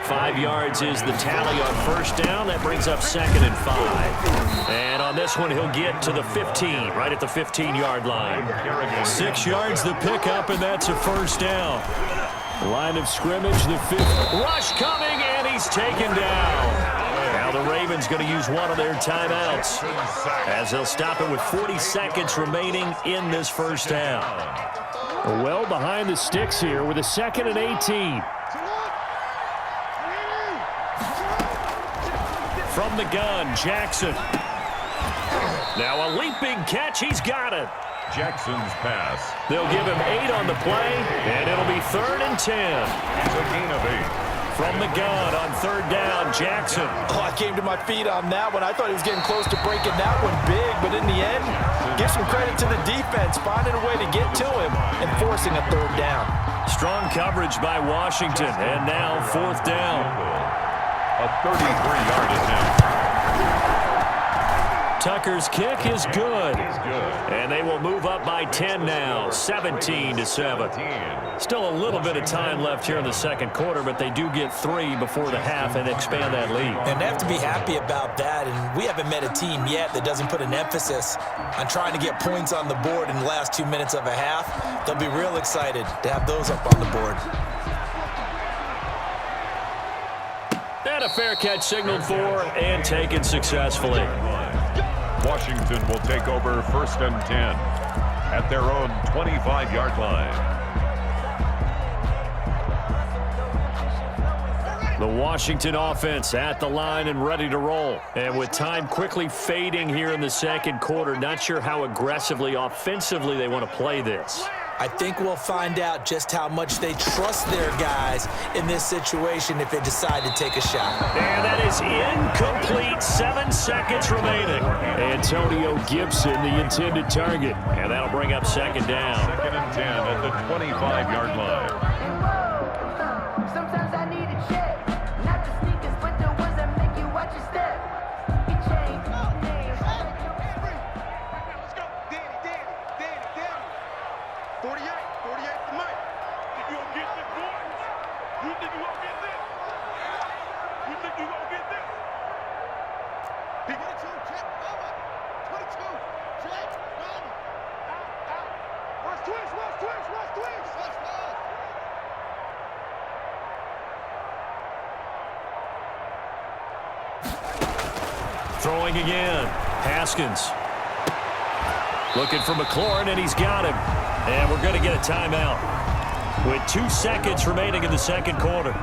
5 yards is the tally on first down. That brings up 2nd and 5. And on this one, he'll get to the 15, right at the 15-yard line. 6 yards the pickup, and that's a first down. Line of scrimmage, the 5th. Rush coming, and he's taken down. Now the Ravens going to use one of their timeouts as they'll stop it with 40 seconds remaining in this first down. Well behind the sticks here with a 2nd and 18. From the gun, Jackson. Now a leaping catch. He's got it. Jackson's pass. They'll give him 8 on the play, and it'll be 3rd and 10. It's a gain of 8. From the gun on 3rd down, Jackson. Oh, I came to my feet on that one. I thought he was getting close to breaking that one big, but in the end, give some credit to the defense, finding a way to get to him and forcing a 3rd down. Strong coverage by Washington, and now 4th down. A 33-yard attempt. Tucker's kick is good. And they will move up by 10 now, 17-7. Still a little bit of time left here in the second quarter, but they do get 3 before the half and expand that lead. And they have to be happy about that, and we haven't met a team yet that doesn't put an emphasis on trying to get points on the board in the last 2 minutes of a half. They'll be real excited to have those up on the board. And a fair catch signaled for and taken successfully. Washington will take over 1st and 10 at their own 25-yard line. The Washington offense at the line and ready to roll. And with time quickly fading here in the second quarter, not sure how aggressively, offensively they want to play this. I think we'll find out just how much they trust their guys in this situation if they decide to take a shot. And that is incomplete. 7 seconds remaining. Antonio Gibson, the intended target. And that'll bring up 2nd down. 2nd and 10 at the 25-yard line. Sometimes I need a check. Not the sneakers, but the ones that make you watch your step. It changed. Let's go. Danny. 48 to Mike. Think you gonna get this, boys? You think you gonna get this? You think you gonna get this? 22, check, over. 22, check, over. Out. Watch twist. Throwing again. Haskins. Looking for McLaurin, and he's got him. And we're going to get a timeout with 2 seconds remaining in the second quarter.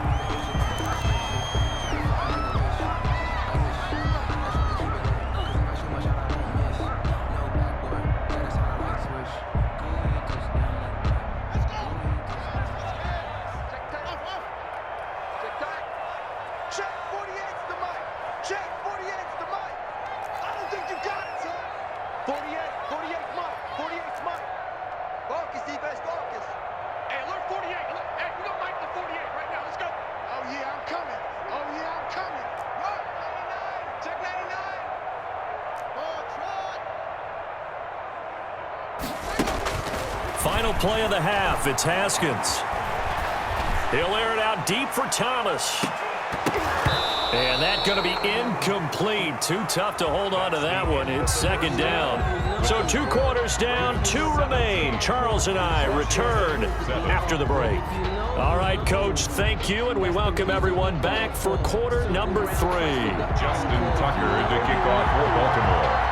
Final play of the half. It's Haskins. He'll air it out deep for Thomas. And that's going to be incomplete. Too tough to hold on to that one. It's 2nd down. So 2 quarters down, 2 remain. Charles and I return after the break. All right, Coach, thank you, and we welcome everyone back for quarter number 3. Justin Tucker to kick off for Baltimore.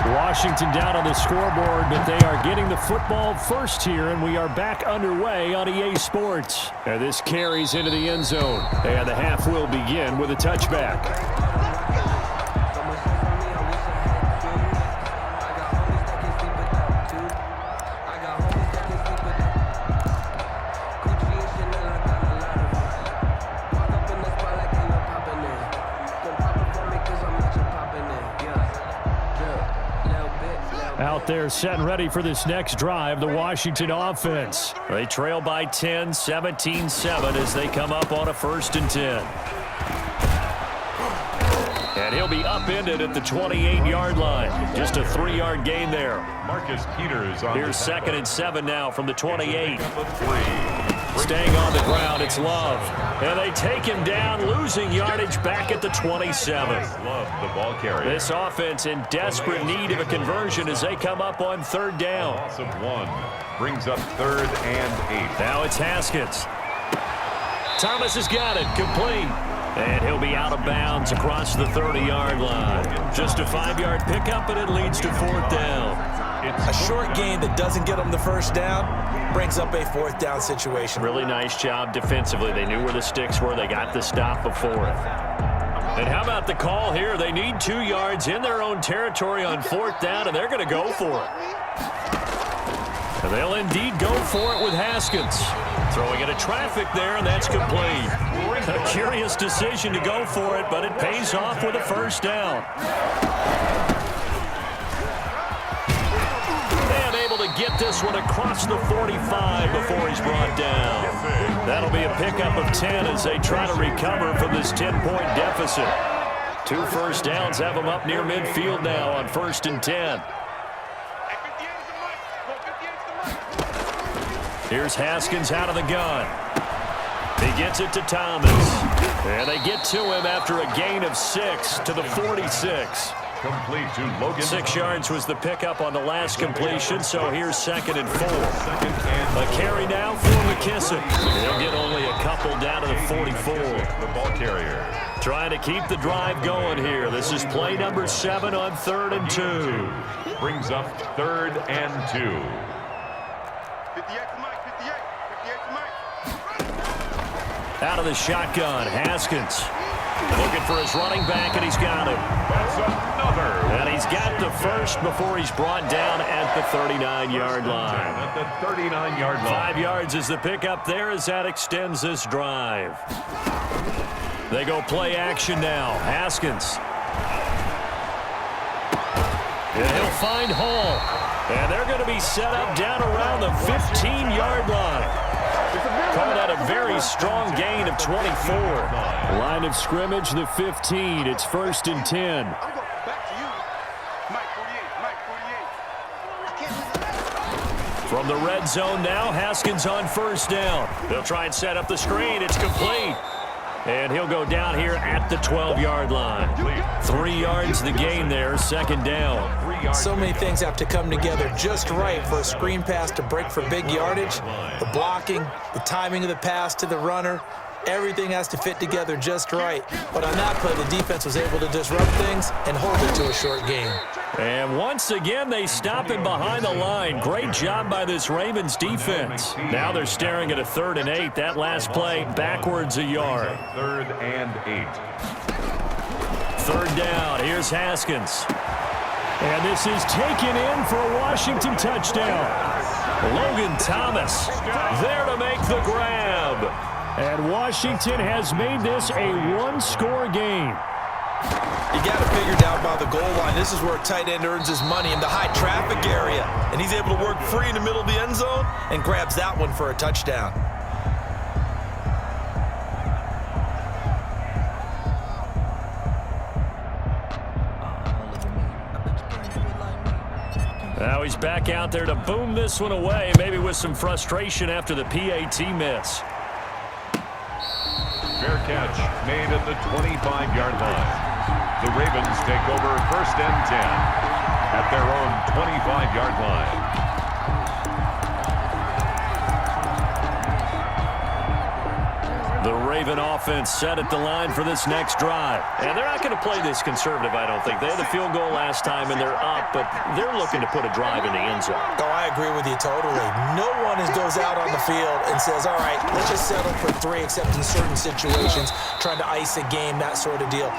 Washington down on the scoreboard, but they are getting the football first here, and we are back underway on EA Sports. And this carries into the end zone, and the half will begin with a touchback. Out there set and ready for this next drive, the Washington offense. They trail by 10, 17-7 as they come up on a 1st and 10. And he'll be upended at the 28-yard line. Just a 3-yard gain there. Marcus Peters on Here's 2nd and 7 now from the 28. Staying on the ground, it's Love. And they take him down, losing yardage back at the 27. Love the ball carrier. This offense in desperate need of a conversion as they come up on third down. Loss of 1 brings up 3rd and 8. Now it's Haskins. Thomas has got it, complete. And he'll be out of bounds across the 30-yard line. Just a 5-yard pickup, and it leads to 4th down. A short gain that doesn't get them the first down brings up a 4th down situation. Really nice job defensively. They knew where the sticks were. They got the stop before it. And how about the call here? They need 2 yards in their own territory on 4th down, and they're going to go for it. And they'll indeed go for it with Haskins. Throwing into traffic there, and that's complete. A curious decision to go for it, but it pays off with a 1st down. And able to get this one across the 45 before he's brought down. That'll be a pickup of 10 as they try to recover from this 10-point deficit. 2 first downs have them up near midfield now on 1st and 10. Here's Haskins out of the gun. He gets it to Thomas. And they get to him after a gain of 6 to the 46. Complete to Logan. 6 yards was the pickup on the last completion, so here's 2nd and 4. A carry now for McKissick. He'll get only a couple down to the 44. The ball carrier. Trying to keep the drive going here. This is play number 7 on 3rd and 2. Brings up 3rd and 2. Out of the shotgun, Haskins. Looking for his running back, and he's got him. That's another. And he's got the first before he's brought down at the 39-yard line. At the 39-yard line. 5 yards is the pickup there as that extends this drive. They go play action now. Haskins. And he'll find Hall. And they're going to be set up down around the 15-yard line. Call that a very strong gain of 24. Line of scrimmage, the 15. It's 1st and 10. From the red zone now, Haskins on 1st down. They'll try and set up the screen. It's complete. And he'll go down here at the 12-yard line. 3 yards the gain there, 2nd down. So many things have to come together just right for a screen pass to break for big yardage. The blocking, the timing of the pass to the runner, everything has to fit together just right. But on that play, the defense was able to disrupt things and hold it to a short gain. And once again, they stop him behind the line. Great job by this Ravens defense. Now they're staring at a 3rd and 8. That last play backwards a yard. 3rd and 8. 3rd down. Here's Haskins. And this is taken in for a Washington touchdown. Logan Thomas there to make the grab. And Washington has made this a 1-score game. You got to figure down by the goal line. This is where a tight end earns his money in the high traffic area. And he's able to work free in the middle of the end zone and grabs that one for a touchdown. Now he's back out there to boom this one away, maybe with some frustration after the PAT miss. Fair catch made at the 25-yard line. The Ravens take over 1st and 10 at their own 25-yard line. The Raven offense set at the line for this next drive. And they're not going to play this conservative, I don't think. They had the field goal last time, and they're up, but they're looking to put a drive in the end zone. Oh, I agree with you totally. No one goes out on the field and says, all right, let's just settle for 3, except in certain situations, trying to ice a game, that sort of deal.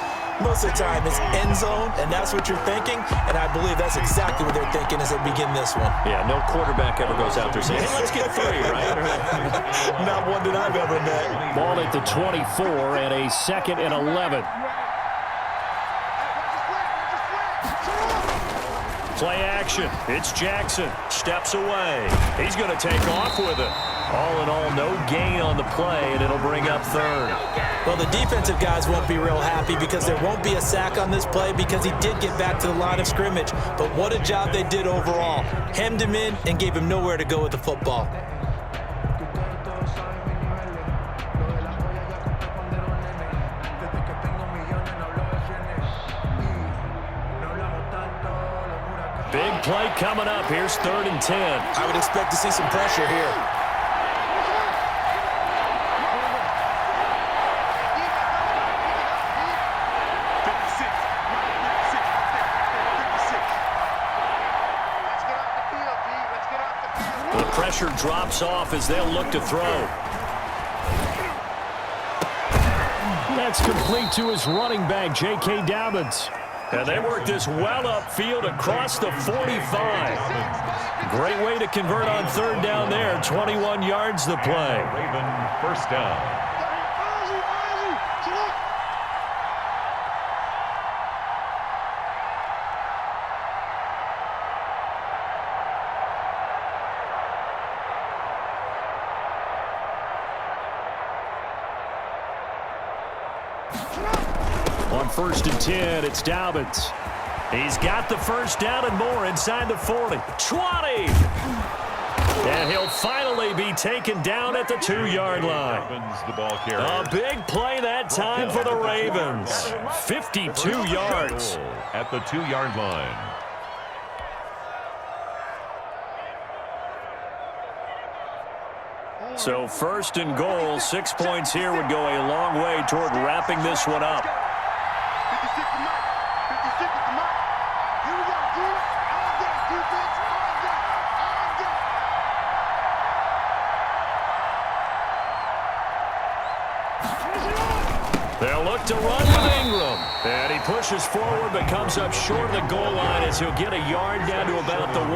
Most of the time, it's end zone, and that's what you're thinking, and I believe that's exactly what they're thinking as they begin this one. Yeah, no quarterback ever goes out there saying, hey, let's get 3, right? Not one that I've ever met. Ball at the 24 and a 2nd and 11. Play action. It's Jackson. Steps away. He's going to take off with it. All in all, no gain on the play, and it'll bring up 3rd. Well, the defensive guys won't be real happy because there won't be a sack on this play because he did get back to the line of scrimmage. But what a job they did overall. Hemmed him in and gave him nowhere to go with the football. play coming up. Here's 3rd and 10. I would expect to see some pressure here. The pressure drops off as they'll look to throw. That's complete to his running back, J.K. Dobbins. And they work this well upfield across the 45. Great way to convert on 3rd down there. 21 yards the play. Raven first down. On 1st and 10, it's Dobbins. He's got the first down and more inside the 40. 20! And he'll finally be taken down at the 2-yard line. The ball carrier. A big play that time for the Ravens. 52 yards. At the 2-yard line. So 1st and goal, 6 points here would go a long way toward wrapping this one up. 56 to Mike. 56 to Mike. Here we go, D. All day, defense. All day. All day. They'll look to run with Ingram. And he pushes forward but comes up short of the goal line as he'll get a yard down to about the 1.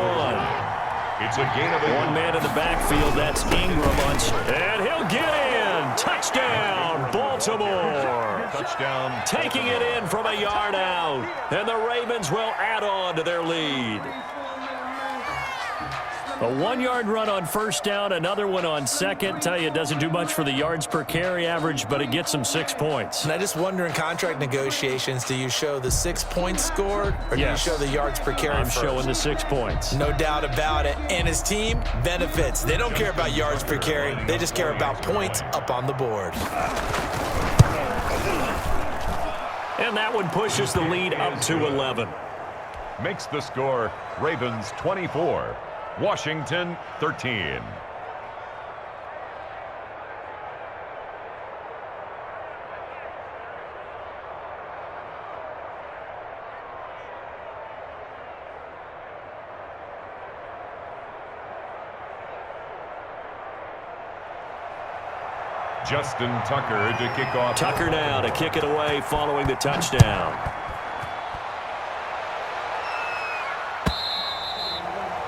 It's a gain of 1 man in the backfield. That's Ingram on. And he'll get in. Touchdown, Baltimore. touchdown. Taking it in from a yard out. And the Ravens will add on to their lead. A 1-yard run on 1st down, another one on 2nd. Tell you, it doesn't do much for the yards per carry average, but it gets them 6 points. And I just wonder in contract negotiations, do you show the 6 points scored or do you show the yards per carry I'm showing the 6 points. No doubt about it. And his team benefits. They don't care about yards per carry. They just care about points up on the board. And that one pushes the lead up to 11. Makes the score Ravens 24. Washington 13. Justin Tucker to kick off. Tucker now to kick it away following the touchdown.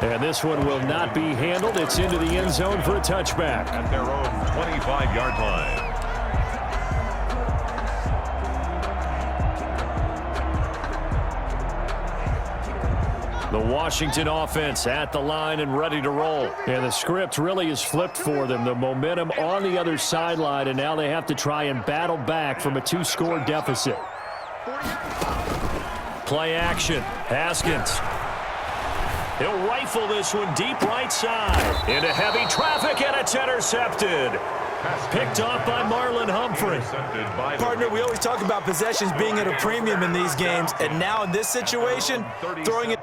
And this one will not be handled. It's into the end zone for a touchback. At their own 25-yard line. The Washington offense at the line and ready to roll. And the script really is flipped for them. The momentum on the other sideline, and now they have to try and battle back from a 2-score deficit. Play action. Haskins. He'll rifle this one deep right side. Into heavy traffic, and it's intercepted. Picked off by Marlon Humphrey. Partner, we always talk about possessions being at a premium in these games, and now in this situation, throwing it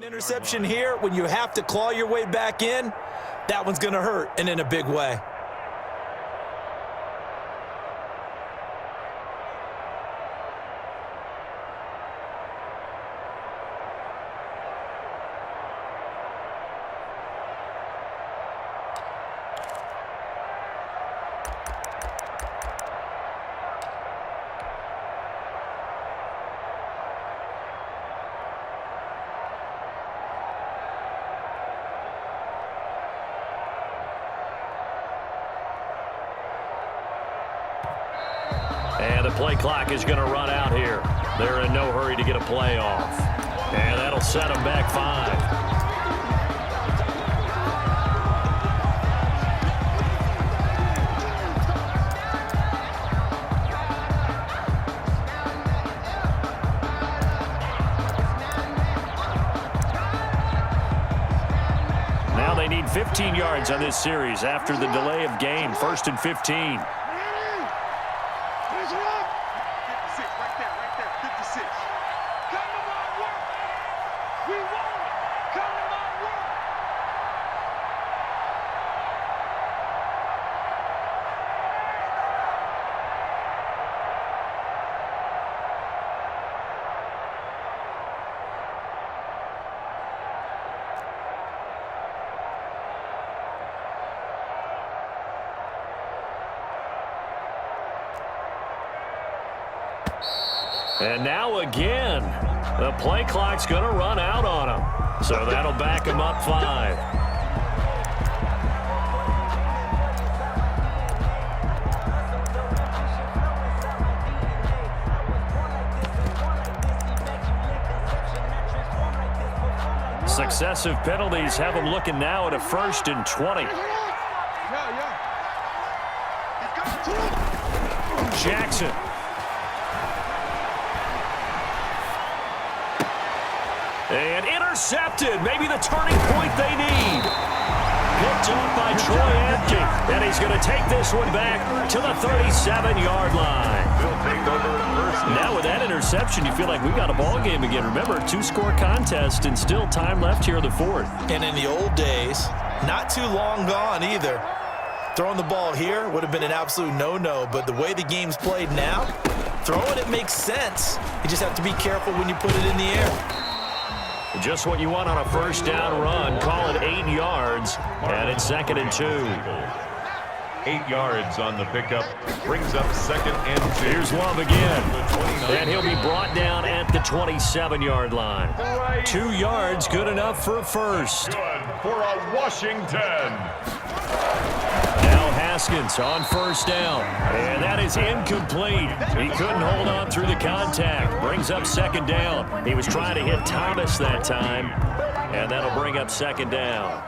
Interception here, when you have to claw your way back in, that one's going to hurt, and in a big way. And the play clock is going to run out here. They're in no hurry to get a play off. And that'll set them back 5. Now they need 15 yards on this series after the delay of game. 1st and 15. And now again, the play clock's going to run out on him. So that'll back him up 5. Successive penalties have him looking now at a 1st and 20. Jackson. And intercepted. Maybe the turning point they need. Picked up by Troy Apke. And he's going to take this one back to the 37-yard line. Now with that interception, you feel like we got a ball game again. Remember, 2-score contest and still time left here in the 4th. And in the old days, not too long gone either. Throwing the ball here would have been an absolute no-no. But the way the game's played now, throwing it makes sense. You just have to be careful when you put it in the air. Just what you want on a 1st down run. Call it 8 yards, and it's 2nd and 2. 8 yards on the pickup. Brings up 2nd and 2. Here's Love again. And he'll be brought down at the 27-yard line. 2 yards, good enough for a 1st. Good for a Washington. Now Haskins on 1st down. And that is incomplete. He couldn't hold on through the contact. Brings up 2nd down. He was trying to hit Thomas that time. And that'll bring up 2nd down.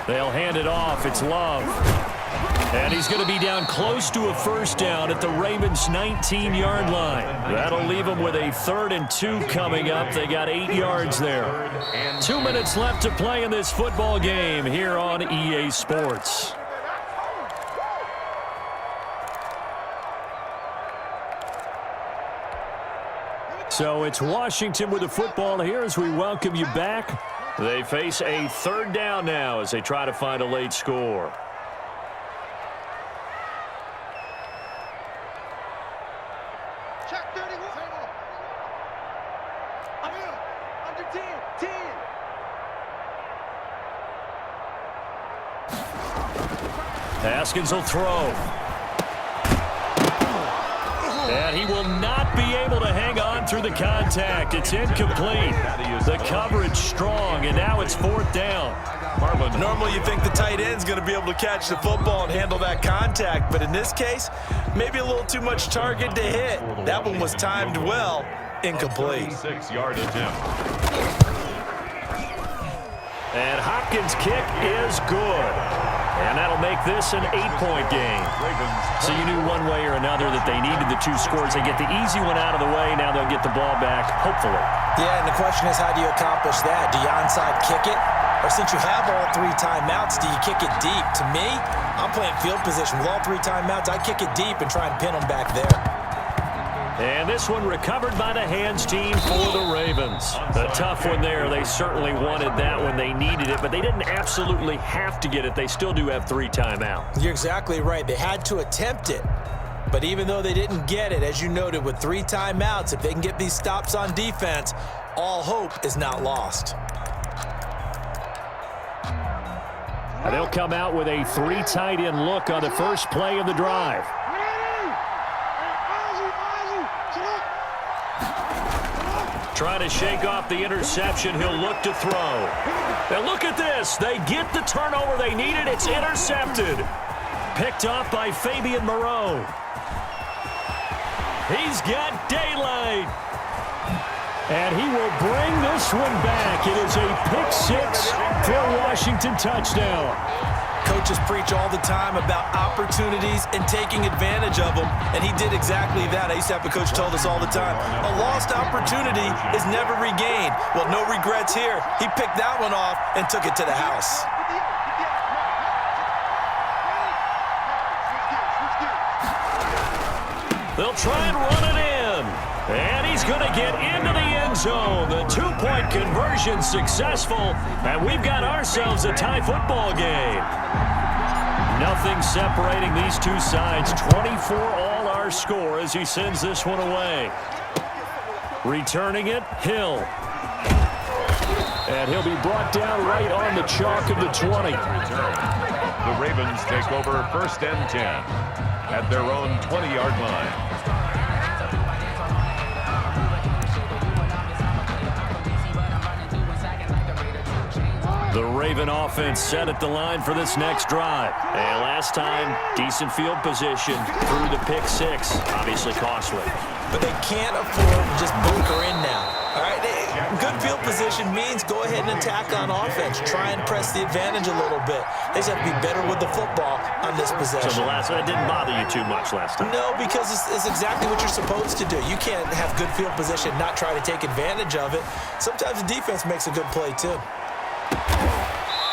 They'll hand it off. It's Love. And he's going to be down close to a 1st down at the Ravens' 19-yard line. That'll leave them with a 3rd and 2 coming up. They got 8 yards there. 2 minutes left to play in this football game here on EA Sports. So it's Washington with the football here as we welcome you back. They face a 3rd down now as they try to find a late score. Haskins will throw. And he will not be able to hang on through the contact. It's incomplete. The coverage strong, and now it's 4th down. Normally you think the tight end's going to be able to catch the football and handle that contact, but in this case, maybe a little too much target to hit. That one was timed well. Incomplete. 6-yard attempt. And Hopkins' kick is good. And that'll make this an 8-point game. So you knew one way or another that they needed the 2 scores. They get the easy one out of the way. Now they'll get the ball back, hopefully. Yeah, and the question is, how do you accomplish that? Do you onside kick it? Or since you have all 3 timeouts, do you kick it deep? To me, I'm playing field position. With all 3 timeouts, I kick it deep and try and pin them back there. And this one recovered by the hands team for the Ravens. A tough one there. They certainly wanted that when they needed it, but they didn't absolutely have to get it. They still do have 3 timeouts. You're exactly right. They had to attempt it. But even though they didn't get it, as you noted, with 3 timeouts, if they can get these stops on defense, all hope is not lost. And they'll come out with a 3 tight end look on the first play of the drive. Trying to shake off the interception. He'll look to throw. Now look at this. They get the turnover they needed. It's intercepted. Picked off by Fabian Moreau. He's got daylight. And he will bring this one back. It is a pick 6 for a Washington touchdown. Coaches preach all the time about opportunities and taking advantage of them, and he did exactly that. I used to have a coach told us all the time, a lost opportunity is never regained. Well, no regrets here. He picked that one off and took it to the house. They'll try and run it in. And he's going to get into the end zone. The 2-point conversion successful. And we've got ourselves a tie football game. Nothing separating these two sides. 24 all our score as he sends this one away. Returning it, Hill. And he'll be brought down right on the chalk of the 20. The Ravens take over 1st and 10 at their own 20-yard line. The Raven offense set at the line for this next drive. And last time, decent field position through the pick 6. Obviously costly. But they can't afford to just bunker in now. All right, good field position means go ahead and attack on offense. Try and press the advantage a little bit. They just have to be better with the football on this possession. So that didn't bother you too much last time? No, because it's exactly what you're supposed to do. You can't have good field position, not try to take advantage of it. Sometimes the defense makes a good play too.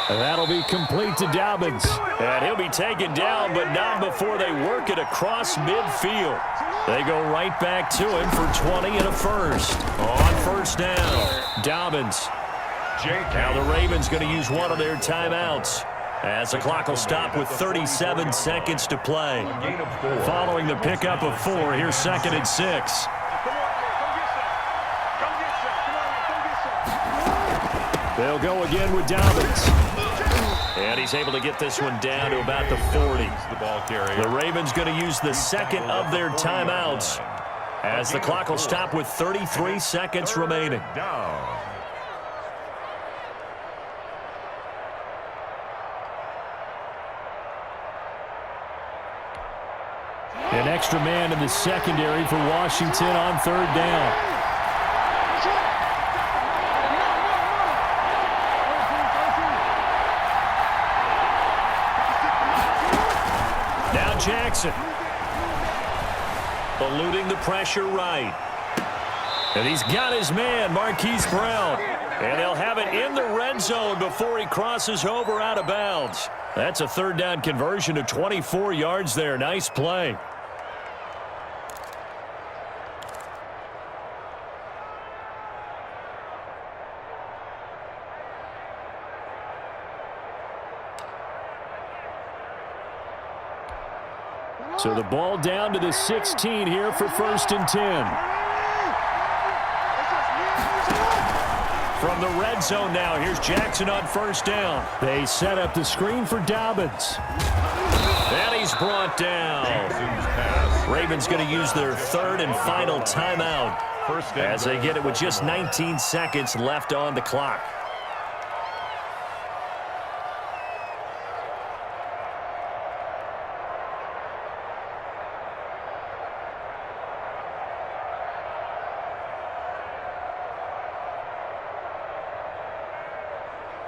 And that'll be complete to Dobbins. And he'll be taken down, but not before they work it across midfield. They go right back to him for 20 and a first. On 1st down, Dobbins. Now the Ravens going to use one of their timeouts, as the clock will stop with 37 seconds to play. Following the pickup of 4, here's 2nd and 6. They'll go again with Dobbins. And he's able to get this one down to about the 40. The Ravens going to use the 2nd of their timeouts, as the clock will stop with 33 seconds remaining. An extra man in the secondary for Washington on 3rd down. Jackson eluding the pressure right. And he's got his man, Marquise Brown. And they'll have it in the red zone before he crosses over out of bounds. That's a 3rd down conversion of 24 yards there. Nice play. So the ball down to the 16 here for 1st and 10. From the red zone now, here's Jackson on 1st down. They set up the screen for Dobbins. And he's brought down. Ravens going to use their 3rd and final timeout as they get it with just 19 seconds left on the clock.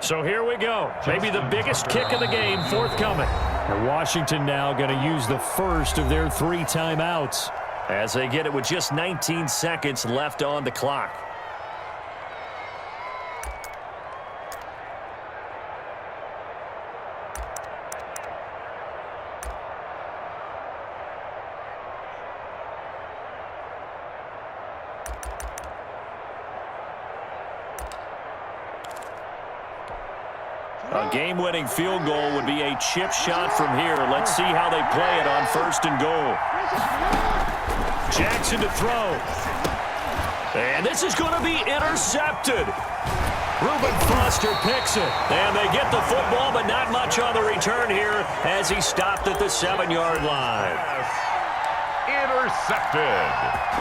So here we go. Maybe the biggest kick of the game forthcoming. And Washington now going to use the 1st of their 3 timeouts as they get it with just 19 seconds left on the clock. A game-winning field goal would be a chip shot from here. Let's see how they play it on 1st and goal. Jackson to throw. And this is going to be intercepted. Reuben Foster picks it. And they get the football, but not much on the return here as he stopped at the 7-yard line. Intercepted.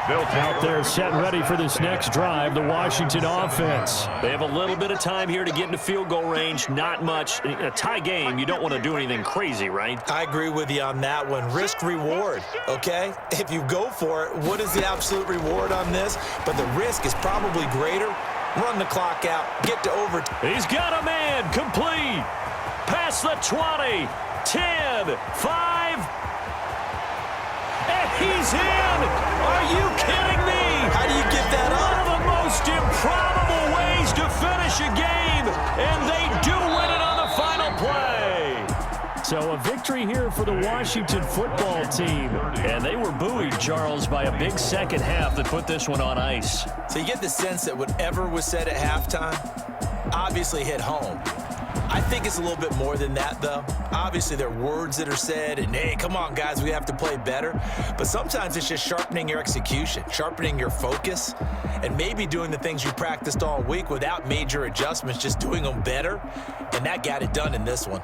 Out there set and ready for this next drive, the Washington offense. They have a little bit of time here to get into field goal range. Not much. In a tie game, you don't want to do anything crazy, right? I agree with you on that one. Risk-reward, okay? If you go for it, what is the absolute reward on this? But the risk is probably greater. Run the clock out. Get to overtime. He's got a man. Complete. Past the 20. 10. 5. And he's in. Are you kidding me? How do you give that up? One of the most improbable ways to finish a game, and they do win it on the final play. So a victory here for the Washington football team. And they were buoyed, Charles, by a big second half that put this one on ice. So you get the sense that whatever was said at halftime obviously hit home. I think it's a little bit more than that, though. Obviously, there are words that are said, and, hey, come on, guys, we have to play better. But sometimes it's just sharpening your execution, sharpening your focus, and maybe doing the things you practiced all week without major adjustments, just doing them better. And that got it done in this one.